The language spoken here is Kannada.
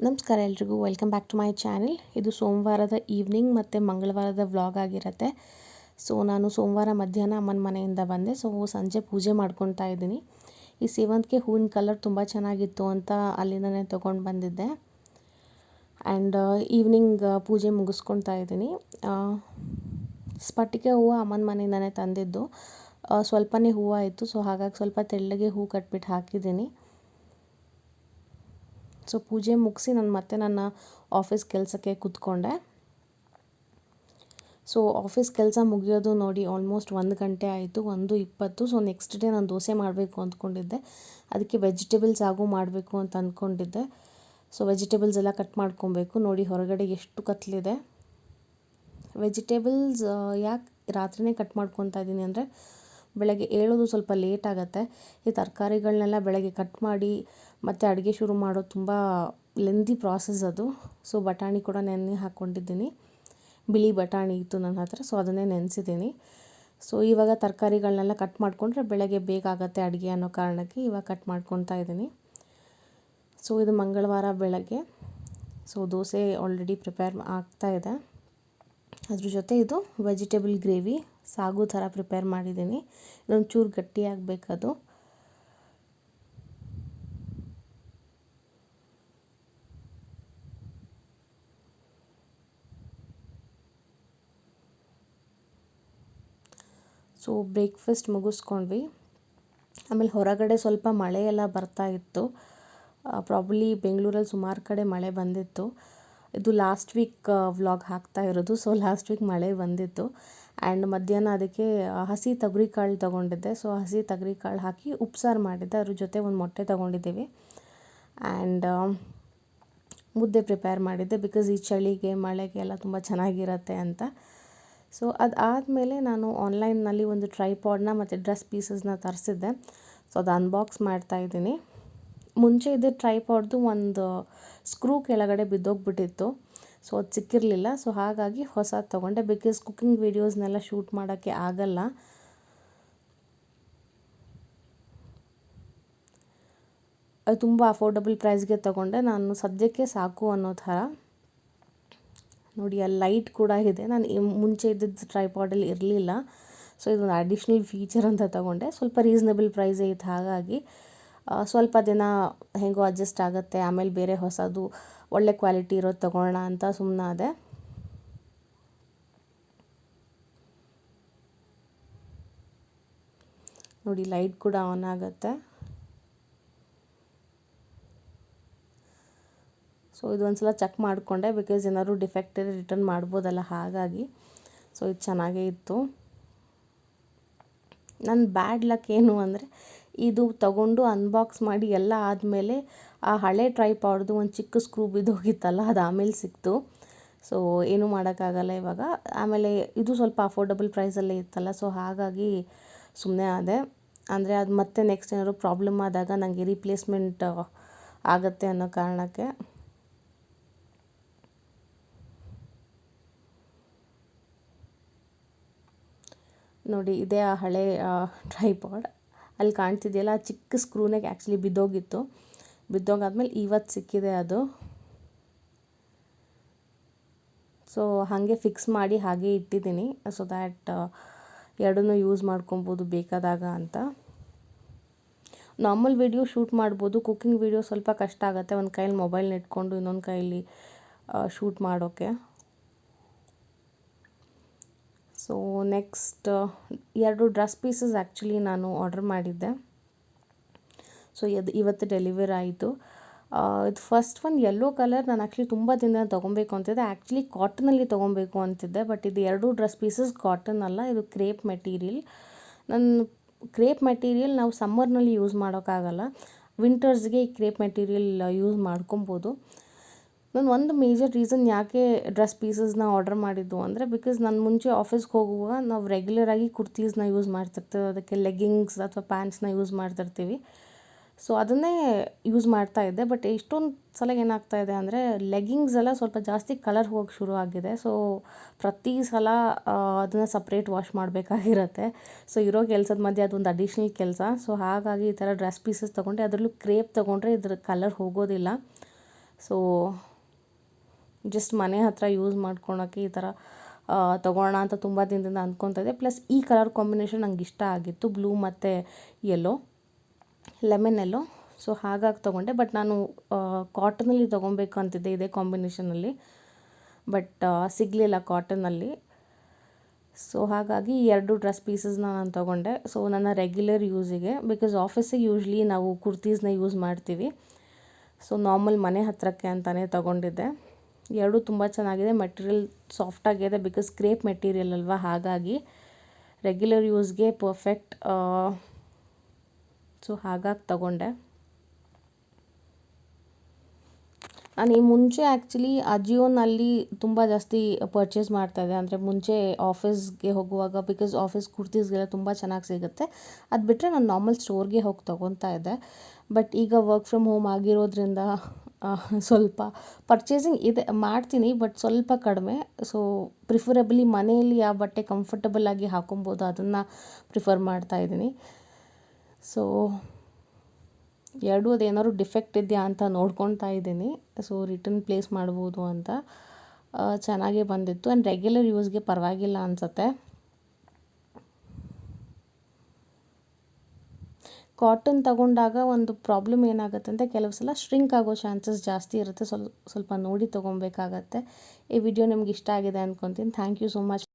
ನಮಸ್ಕಾರ ಎಲ್ರಿಗೂ, welcome back to my channel. ಇದು ಸೋಮವಾರದ ಈವ್ನಿಂಗ್ ಮತ್ತು ಮಂಗಳವಾರದ ವ್ಲಾಗ್ ಆಗಿರುತ್ತೆ. ಸೊ ನಾನು ಸೋಮವಾರ ಮಧ್ಯಾಹ್ನ ಅಮ್ಮನ ಮನೆಯಿಂದ ಬಂದೆ. ಸೊ ಸಂಜೆ ಪೂಜೆ ಮಾಡ್ಕೊತಾ ಇದ್ದೀನಿ. ಈ ಸೇವಂತಿಗೆ ಹೂವಿನ ಕಲರ್ ತುಂಬ ಚೆನ್ನಾಗಿತ್ತು ಅಂತ ಅಲ್ಲಿಂದನೇ ತೊಗೊಂಡು ಬಂದಿದ್ದೆ. ಆ್ಯಂಡ್ ಈವ್ನಿಂಗ್ ಪೂಜೆ ಮುಗಿಸ್ಕೊತಾ ಇದ್ದೀನಿ. ಸ್ಫಟಿಕೆ ಹೂವು ಅಮ್ಮನ ಮನೆಯಿಂದನೇ ತಂದಿದ್ದು. ಸ್ವಲ್ಪನೇ ಹೂವು ಆಯಿತು, ಸೊ ಹಾಗಾಗಿ ಸ್ವಲ್ಪ ತೆಳ್ಳಗೆ ಹೂ ಕಟ್ಬಿಟ್ಟು ಹಾಕಿದ್ದೀನಿ. ಸೊ ಪೂಜೆ ಮುಗಿಸಿ ನಾನು ಮತ್ತೆ ನನ್ನ ಆಫೀಸ್ ಕೆಲಸಕ್ಕೆ ಕೂತ್ಕೊಂಡೆ. ಸೊ ಆಫೀಸ್ ಕೆಲಸ ಮುಗಿಯೋದು ನೋಡಿ ಆಲ್ಮೋಸ್ಟ್ 1 ಗಂಟೆ ಆಯಿತು, 1:20. ಸೊ ನೆಕ್ಸ್ಟ್ ಡೇ ನಾನು ದೋಸೆ ಮಾಡಬೇಕು ಅಂದ್ಕೊಂಡಿದ್ದೆ. ಅದಕ್ಕೆ ವೆಜಿಟೇಬಲ್ಸ್ ಆಗು ಮಾಡಬೇಕು ಅಂತ ಅಂದ್ಕೊಂಡಿದ್ದೆ. ಸೊ ವೆಜಿಟೇಬಲ್ಸ್ ಎಲ್ಲ ಕಟ್ ಮಾಡ್ಕೊಬೇಕು. ನೋಡಿ ಹೊರಗಡೆ ಎಷ್ಟು ಕತ್ಲಿದೆ. ವೆಜಿಟೇಬಲ್ಸ್ ಯಾಕೆ ರಾತ್ರಿನೇ ಕಟ್ ಮಾಡ್ಕೊತಾ ಇದ್ದೀನಿ ಅಂದರೆ ಬೆಳಗ್ಗೆ ಏಳೋದು ಸ್ವಲ್ಪ ಲೇಟ್ ಆಗುತ್ತೆ. ಈ ತರಕಾರಿಗಳನ್ನೆಲ್ಲ ಬೆಳಗ್ಗೆ ಕಟ್ ಮಾಡಿ ಮತ್ತು ಅಡುಗೆ ಶುರು ಮಾಡೋದು ತುಂಬ ಲೆಂದಿ ಪ್ರಾಸೆಸ್ ಅದು. ಸೊ ಬಟಾಣಿ ಕೂಡ ನೆನೆ ಹಾಕ್ಕೊಂಡಿದ್ದೀನಿ. ಬಿಳಿ ಬಟಾಣಿ ಇತ್ತು ನನ್ನ ಹತ್ರ, ಸೊ ಅದನ್ನೇ ನೆನೆಸಿದ್ದೀನಿ. ಸೊ ಇವಾಗ ತರಕಾರಿಗಳನ್ನೆಲ್ಲ ಕಟ್ ಮಾಡಿಕೊಂಡ್ರೆ ಬೆಳಗ್ಗೆ ಬೇಗ ಆಗುತ್ತೆ ಅಡುಗೆ ಅನ್ನೋ ಕಾರಣಕ್ಕೆ ಇವಾಗ ಕಟ್ ಮಾಡ್ಕೊತಾ ಇದ್ದೀನಿ. ಸೊ ಇದು ಮಂಗಳವಾರ ಬೆಳಗ್ಗೆ. ಸೊ ದೋಸೆ ಆಲ್ರೆಡಿ ಪ್ರಿಪೇರ್ ಆಗ್ತಾಯಿದೆ. ಅದ್ರ ಜೊತೆ ಇದು ವೆಜಿಟೇಬಲ್ ಗ್ರೇವಿ ಸಾಗು ಥರ ಪ್ರಿಪೇರ್ ಮಾಡಿದ್ದೀನಿ. ಇದೊಂದು ಚೂರು ಗಟ್ಟಿಯಾಗಬೇಕದು. So breakfast ಮುಗಿಸ್ಕೊಂಡ್ವಿ. ಆಮೇಲೆ ಹೊರಗಡೆ ಸ್ವಲ್ಪ ಮಳೆ ಎಲ್ಲ ಬರ್ತಾ ಇತ್ತು. ಪ್ರಾಬಲಿ ಬೆಂಗಳೂರಲ್ಲಿ ಸುಮಾರು ಕಡೆ ಮಳೆ ಬಂದಿತ್ತು. ಇದು ಲಾಸ್ಟ್ ವೀಕ್ ವ್ಲಾಗ್ ಹಾಕ್ತಾ ಇರೋದು. ಸೊ ಲಾಸ್ಟ್ ವೀಕ್ ಮಳೆ ಬಂದಿತ್ತು. ಆ್ಯಂಡ್ ಮಧ್ಯಾಹ್ನ ಅದಕ್ಕೆ ಹಸಿ ತೊಗರಿಕಾಳು ತೊಗೊಂಡಿದ್ದೆ. ಸೊ ಹಸಿ ತೊಗರಿಕಾಳು ಹಾಕಿ ಉಪ್ಸಾರು ಮಾಡಿದ್ದೆ. ಅದ್ರ ಜೊತೆ ಒಂದು ಮೊಟ್ಟೆ ತೊಗೊಂಡಿದ್ದೀವಿ. ಆ್ಯಂಡ್ ಮುದ್ದೆ ಪ್ರಿಪೇರ್ ಮಾಡಿದ್ದೆ, ಬಿಕಾಸ್ ಈ ಚಳಿಗೆ ಮಳೆಗೆ ಎಲ್ಲ ತುಂಬ ಚೆನ್ನಾಗಿರುತ್ತೆ ಅಂತ. ಸೊ ಅದಾದಮೇಲೆ ನಾನು ಆನ್ಲೈನ್ನಲ್ಲಿ ಒಂದು ಟ್ರೈಪಾಡ್ನ ಮತ್ತು ಡ್ರೆಸ್ ಪೀಸಸ್ನ ತರಿಸಿದ್ದೆ. ಸೊ ಅದು ಅನ್ಬಾಕ್ಸ್ ಮಾಡ್ತಾಯಿದ್ದೀನಿ. ಮುಂಚೆ ಇದ್ದ ಟ್ರೈಪಾಡ್ದು ಒಂದು ಸ್ಕ್ರೂ ಕೆಳಗಡೆ ಬಿದ್ದೋಗ್ಬಿಟ್ಟಿತ್ತು. ಸೊ ಅದು ಸಿಕ್ಕಿರಲಿಲ್ಲ. ಸೊ ಹಾಗಾಗಿ ಹೊಸದು ತೊಗೊಂಡೆ, ಬಿಕಾಸ್ ಕುಕ್ಕಿಂಗ್ ವೀಡಿಯೋಸ್ನೆಲ್ಲ ಶೂಟ್ ಮಾಡೋಕ್ಕೆ ಆಗಲ್ಲ. ಅದು ತುಂಬ ಅಫೋರ್ಡಬಲ್ ಪ್ರೈಸ್ಗೆ ತೊಗೊಂಡೆ. ನಾನು ಸದ್ಯಕ್ಕೆ ಸಾಕು ಅನ್ನೋ ಥರ. ನೋಡಿ ಅಲ್ಲಿ ಲೈಟ್ ಕೂಡ ಇದೆ. ನಾನು ಮುಂಚೆ ಇದ್ದಿದ್ದು ಟ್ರೈಪಾಡಲ್ಲಿ ಇರಲಿಲ್ಲ. ಸೊ ಇದೊಂದು ಅಡಿಷ್ನಲ್ ಫೀಚರ್ ಅಂತ ತೊಗೊಂಡೆ. ಸ್ವಲ್ಪ ರೀಸನಬಲ್ ಪ್ರೈಸೇ ಇತ್ತು, ಹಾಗಾಗಿ ಸ್ವಲ್ಪ ದಿನ ಹೇಗೋ ಅಡ್ಜಸ್ಟ್ ಆಗುತ್ತೆ. ಆಮೇಲೆ ಬೇರೆ ಹೊಸದು ಒಳ್ಳೆ ಕ್ವಾಲಿಟಿ ಇರೋದು ತೊಗೊಳ್ಳೋಣ ಅಂತ ಸುಮ್ಮನಾದೆ. ನೋಡಿ ಲೈಟ್ ಕೂಡ ಆನ್ ಆಗುತ್ತೆ. ಸೊ ಇದೊಂದು ಸಲ ಚೆಕ್ ಮಾಡಿಕೊಂಡೆ, ಬಿಕಾಸ್ ಏನಾದ್ರು ಡಿಫೆಕ್ಟೆಡ್ ರಿಟರ್ನ್ ಮಾಡ್ಬೋದಲ್ಲ, ಹಾಗಾಗಿ. ಸೊ ಇದು ಚೆನ್ನಾಗೇ ಇತ್ತು. ನನ್ನ ಬ್ಯಾಡ್ ಲಕ್ ಏನು ಅಂದರೆ ಇದು ತೊಗೊಂಡು ಅನ್ಬಾಕ್ಸ್ ಮಾಡಿ ಎಲ್ಲ ಆದಮೇಲೆ ಆ ಹಳೆ ಟ್ರೈಪಾಡ್ದು ಒಂದು ಚಿಕ್ಕ ಸ್ಕ್ರೂ ಬಿದ್ದೋಗಿತ್ತಲ್ಲ, ಅದು ಆಮೇಲೆ ಸಿಕ್ತು. ಸೊ ಏನೂ ಮಾಡೋಕ್ಕಾಗಲ್ಲ ಇವಾಗ. ಆಮೇಲೆ ಇದು ಸ್ವಲ್ಪ ಅಫೋರ್ಡಬಲ್ ಪ್ರೈಸಲ್ಲೇ ಇತ್ತಲ್ಲ, ಸೊ ಹಾಗಾಗಿ ಸುಮ್ಮನೆ ಆದೆ. ಅಂದರೆ ಅದು ಮತ್ತೆ ನೆಕ್ಸ್ಟ್ ಏನಾದ್ರು ಪ್ರಾಬ್ಲಮ್ ಆದಾಗ ನನಗೆ ರೀಪ್ಲೇಸ್ಮೆಂಟ್ ಆಗುತ್ತೆ ಅನ್ನೋ ಕಾರಣಕ್ಕೆ. ನೋಡಿ ಇದೇ ಆ ಹಳೆ ಟ್ರೈಪಾಡ್. ಅಲ್ಲಿ ಕಾಣ್ತಿದೆಯಲ್ಲ, ಆ ಚಿಕ್ಕ ಸ್ಕ್ರೂನಾಗೆ ಆ್ಯಕ್ಚುಲಿ ಬಿದ್ದೋಗಿತ್ತು. ಬಿದ್ದೋಗಾದ್ಮೇಲೆ ಇವತ್ತು ಸಿಕ್ಕಿದೆ ಅದು. ಸೊ ಹಾಗೆ ಫಿಕ್ಸ್ ಮಾಡಿ ಹಾಗೆ ಇಟ್ಟಿದ್ದೀನಿ, ಸೊ ದ್ಯಾಟ್ ಎರಡನ್ನೂ ಯೂಸ್ ಮಾಡ್ಕೊಬೋದು ಬೇಕಾದಾಗ ಅಂತ. ನಾರ್ಮಲ್ ವೀಡಿಯೋ ಶೂಟ್ ಮಾಡ್ಬೋದು, ಕುಕ್ಕಿಂಗ್ ವೀಡಿಯೋ ಸ್ವಲ್ಪ ಕಷ್ಟ ಆಗುತ್ತೆ. ಒಂದು ಕೈಯಲ್ಲಿ ಮೊಬೈಲ್ನ ಇಟ್ಕೊಂಡು ಇನ್ನೊಂದು ಕೈಯಲ್ಲಿ ಶೂಟ್ ಮಾಡೋಕ್ಕೆ. So next 2 dress pieces actually ನಾನು ಆರ್ಡರ್ ಮಾಡಿದ್ದೆ. ಸೊ ಇವತ್ತು ಡೆಲಿವರ್ ಆಯಿತು. ಇದು ಫಸ್ಟ್ ಒಂದು ಯೆಲ್ಲೋ ಕಲರ್ ನಾನು ಆ್ಯಕ್ಚುಲಿ ತುಂಬ ದಿನ ತೊಗೊಬೇಕು ಅಂತಿದ್ದೆ. ಆ್ಯಕ್ಚುಲಿ ಕಾಟನಲ್ಲಿ ತೊಗೊಬೇಕು ಅಂತಿದ್ದೆ, ಬಟ್ ಇದು 2 ಡ್ರೆಸ್ ಪೀಸಸ್ ಕಾಟನ್ ಅಲ್ಲ, ಇದು ಕ್ರೇಪ್ ಮೆಟೀರಿಯಲ್. ಕ್ರೇಪ್ ಮೆಟೀರಿಯಲ್ ನಾವು ಸಮ್ಮರ್ನಲ್ಲಿ ಯೂಸ್ ಮಾಡೋಕ್ಕಾಗಲ್ಲ. ವಿಂಟರ್ಸ್ಗೆ ಈ ಕ್ರೇಪ್ ಮೆಟೀರಿಯಲ್ ಯೂಸ್ ಮಾಡ್ಕೊಬೋದು. ನಾನು ಒಂದು ಮೇಜರ್ ರೀಸನ್ ಯಾಕೆ ಡ್ರೆಸ್ ಪೀಸಸ್ನ ಆರ್ಡರ್ ಮಾಡಿದ್ದು ಅಂದರೆ, ಬಿಕಾಸ್ ನಾನು ಮುಂಚೆ ಆಫೀಸ್ಗೆ ಹೋಗುವಾಗ ನಾವು ರೆಗ್ಯುಲರಾಗಿ ಕುರ್ತೀಸ್ನ ಯೂಸ್ ಮಾಡ್ತಿರ್ತೀವಿ, ಅದಕ್ಕೆ ಲೆಗ್ಗಿಂಗ್ಸ್ ಅಥವಾ ಪ್ಯಾಂಟ್ಸ್ನ ಯೂಸ್ ಮಾಡ್ತಿರ್ತೀವಿ. ಸೊ ಅದನ್ನೇ ಯೂಸ್ ಮಾಡ್ತಾಯಿದ್ದೆ. ಬಟ್ ಎಷ್ಟೊಂದು ಸಲ ಏನಾಗ್ತಾಯಿದೆ ಅಂದರೆ ಲೆಗ್ಗಿಂಗ್ಸ್ ಎಲ್ಲ ಸ್ವಲ್ಪ ಜಾಸ್ತಿ ಕಲರ್ ಹೋಗಿ ಶುರು ಆಗಿದೆ. ಸೊ ಪ್ರತಿ ಸಲ ಅದನ್ನು ಸಪ್ರೇಟ್ ವಾಶ್ ಮಾಡಬೇಕಾಗಿರುತ್ತೆ. ಸೊ ಇರೋ ಕೆಲಸದ ಮಧ್ಯೆ ಅದೊಂದು ಅಡಿಷ್ನಲ್ ಕೆಲಸ. ಸೊ ಹಾಗಾಗಿ ಈ ಥರ ಡ್ರೆಸ್ ಪೀಸಸ್ ತೊಗೊಂಡೆ. ಅದರಲ್ಲೂ ಕ್ರೇಪ್ ತೊಗೊಂಡ್ರೆ ಇದ್ರ ಕಲರ್ ಹೋಗೋದಿಲ್ಲ. ಸೊ ಜಸ್ಟ್ ಮನೆ ಹತ್ರ ಯೂಸ್ ಮಾಡ್ಕೊಳಕ್ಕೆ ಈ ಥರ ತೊಗೊಳ್ಳೋಣ ಅಂತ ತುಂಬ ದಿನದಿಂದ ಅಂದ್ಕೊತಾ ಇದ್ದೆ. ಪ್ಲಸ್ ಈ ಕಲರ್ ಕಾಂಬಿನೇಷನ್ ನಂಗೆ ಇಷ್ಟ ಆಗಿತ್ತು, ಬ್ಲೂ ಮತ್ತು ಯೆಲ್ಲೋ, ಲೆಮನ್ ಯೆಲ್ಲೋ. ಸೊ ಹಾಗಾಗಿ ತೊಗೊಂಡೆ. ಬಟ್ ನಾನು ಕಾಟನಲ್ಲಿ ತೊಗೊಬೇಕು ಅಂತಿದ್ದೆ ಇದೇ ಕಾಂಬಿನೇಷನಲ್ಲಿ, ಬಟ್ ಸಿಗಲಿಲ್ಲ ಕಾಟನಲ್ಲಿ. ಸೊ ಹಾಗಾಗಿ 2 ಡ್ರೆಸ್ ಪೀಸಸ್ನ ನಾನು ತೊಗೊಂಡೆ. ಸೊ ನನ್ನ ರೆಗ್ಯುಲರ್ ಯೂಸಿಗೆ, ಬಿಕಾಸ್ ಆಫೀಸಿಗೆ ಯೂಶ್ವಲಿ ನಾವು ಕುರ್ತೀಸ್ನ ಯೂಸ್ ಮಾಡ್ತೀವಿ. ಸೊ ನಾರ್ಮಲ್ ಮನೆ ಹತ್ರಕ್ಕೆ ಅಂತಲೇ ತೊಗೊಂಡಿದ್ದೆ. 2 ತುಂಬ ಚೆನ್ನಾಗಿದೆ. ಮೆಟೀರಿಯಲ್ ಸಾಫ್ಟಾಗಿದೆ, ಬಿಕಾಸ್ ಕ್ರೇಪ್ ಮೆಟೀರಿಯಲ್ ಅಲ್ವಾ, ಹಾಗಾಗಿ ರೆಗ್ಯುಲರ್ ಯೂಸ್ಗೆ ಪರ್ಫೆಕ್ಟ್. ಸೊ ಹಾಗಾಗಿ ತೊಗೊಂಡೆ. ನಾನು ಈ ಮುಂಚೆ ಆ್ಯಕ್ಚುಲಿ ಅಜಿಯೋನಲ್ಲಿ ತುಂಬ ಜಾಸ್ತಿ ಪರ್ಚೇಸ್ ಮಾಡ್ತಾಯಿದ್ದೆ. ಅಂದರೆ ಮುಂಚೆ ಆಫೀಸ್ಗೆ ಹೋಗುವಾಗ, ಬಿಕಾಸ್ ಆಫೀಸ್ ಕುರ್ತೀಸ್ಗೆಲ್ಲ ತುಂಬ ಚೆನ್ನಾಗಿ ಸಿಗುತ್ತೆ. ಅದು ಬಿಟ್ಟರೆ ನಾನು ನಾರ್ಮಲ್ ಸ್ಟೋರ್ಗೆ ಹೋಗಿ ತೊಗೊತಾ ಇದ್ದೆ. ಬಟ್ ಈಗ ವರ್ಕ್ ಫ್ರಮ್ ಹೋಮ್ ಆಗಿರೋದ್ರಿಂದ ಸ್ವಲ್ಪ ಪರ್ಚೇಸಿಂಗ್ ಇದೆ, ಮಾಡ್ತೀನಿ, ಬಟ್ ಸ್ವಲ್ಪ ಕಡಿಮೆ. ಸೊ ಪ್ರಿಫರಬಲಿ ಮನೆಯಲ್ಲಿ ಯಾವ ಬಟ್ಟೆ ಕಂಫರ್ಟಬಲಾಗಿ ಹಾಕೊಬೋದು ಅದನ್ನು ಪ್ರಿಫರ್ ಮಾಡ್ತಾಯಿದ್ದೀನಿ. ಸೊ 2 ಅದೇನಾದ್ರು ಡಿಫೆಕ್ಟ್ ಇದೆಯಾ ಅಂತ ನೋಡ್ಕೊತಾ ಇದ್ದೀನಿ. ಸೊ ರಿಟರ್ನ್ ಪ್ಲೇಸ್ ಮಾಡ್ಬೋದು ಅಂತ. ಚೆನ್ನಾಗೇ ಬಂದಿತ್ತು ಆ್ಯಂಡ್ ರೆಗ್ಯುಲರ್ ಯೂಸ್ಗೆ ಪರವಾಗಿಲ್ಲ ಅನಿಸುತ್ತೆ. ಕಾಟನ್ ತಗೊಂಡಾಗ ಒಂದು ಪ್ರಾಬ್ಲಮ್ ಏನಾಗುತ್ತೆ ಅಂದರೆ ಕೆಲವು ಸಲ ಶ್ರಿಂಕ್ ಆಗೋ ಚಾನ್ಸಸ್ ಜಾಸ್ತಿ ಇರುತ್ತೆ. ಸ್ವಲ್ಪ ನೋಡಿ ತೊಗೊಬೇಕಾಗತ್ತೆ. ಈ ವಿಡಿಯೋ ನಿಮ್ಗೆ ಇಷ್ಟ ಆಗಿದೆ ಅಂದ್ಕೊತೀನಿ. Thank you so much.